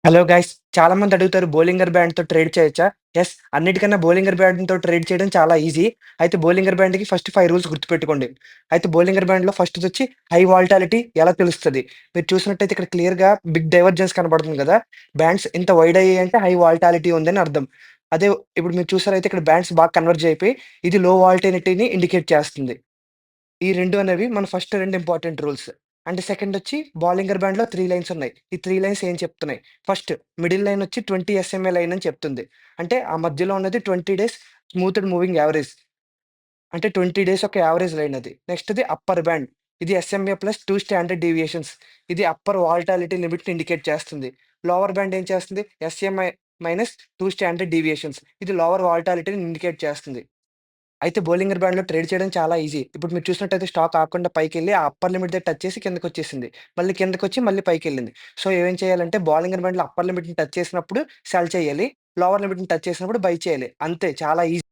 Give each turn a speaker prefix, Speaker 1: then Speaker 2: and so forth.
Speaker 1: Hello guys! చాలామంది అడుగుతారు Bollinger బ్యాండ్‌తో trade చేయొచ్చా? యెస్. అన్నిటికన్నా బోలింగర్ బ్యాండ్‌తో ట్రేడ్ చేయడం చాలా ఈజీ. అయితే బోలింగర్ బ్యాండ్‌కి ఫస్ట్ 5 రూల్స్ గుర్తుపెట్టుకోండి. అయితే బోలింగర్ బ్యాండ్‌లో ఫస్ట్‌దొచ్చి హై వాలటాలిటీ ఎలా తెలుస్తది? మీరు చూసినట్టయితే ఇక్కడ క్లియర్‌గా బిగ్ డైవర్జెన్స్ కనపడుతుంది గదా! బ్యాండ్స్ ఇంత వైడ్ అయ్యాయంటే హై వాలటాలిటీ ఉందని అర్థం. అదే ఇప్పుడు మీరు చూసారైతే ఇక్కడ బ్యాండ్స్ బాగా కన్వర్జ్ అయిపోయి ఇది లో వాలటాలిటీని ఇండికేట్ చేస్తుంది. ఈ 2 అనేవి మన ఫస్ట్ 2 ఇంపార్టెంట్ రూల్స్. అండ్ సెకండొచ్చి బాలింగర్ బ్యాండ్‌లో 3 లైన్స్ ఉన్నాయి. ఈ 3 లైన్స్ ఏం చెప్తున్నాయి? ఫస్ట్ మిడిల్ లైనొచ్చి 20 ఎస్ఎంఏ లైన్ అని చెప్తుంది. అంటే ఆ మధ్యలో ఉన్నది 20 డేస్ స్మూత్‌డ్ మూవింగ్ యావరేజ్. అంటే 20 డేస్ యొక్క యావరేజ్ లైన్ అది. నెక్స్ట్‌ది అప్పర్ బ్యాండ్. ఇది ఎస్ఎంఏ ప్లస్ 2 స్టాండర్డ్ డీవియేషన్స్. ఇది అప్పర్ వాలటాలిటీ లిమిట్‌ని ఇండికేట్ చేస్తుంది. లోవర్ బ్యాండ్ ఏం చేస్తుంది? SMI minus 2 standard deviations. ఇది లోవర్ వాలటాలిటీని ఇండికేట్ చేస్తుంది. అయితే బోలింగర్ బ్యాండ్‌లో ట్రేడ్ చేయడం చాలా ఈజీ. ఇప్పుడు మీరు చూసినట్టయితే స్టాక్ ఆగకుండా పైకెళ్ళి ఆ అప్పర్ లిమిట్ దగ్గర టచ్ చేసి కిందకొచ్చేసింది. మళ్ళీ కిందకొచ్చి మళ్ళీ పైకెళ్ళింది. సో, ఏం చేయాలంటే బోలింగర్ బ్యాండ్‌లో అప్పర్ లిమిట్‌ని టచ్ చేసినప్పుడు సెల్ చేయాలి. లోవర్ లిమిట్‌ని టచ్ చేసినప్పుడు బై చేయాలి. అంతే చాలా ఈజీ.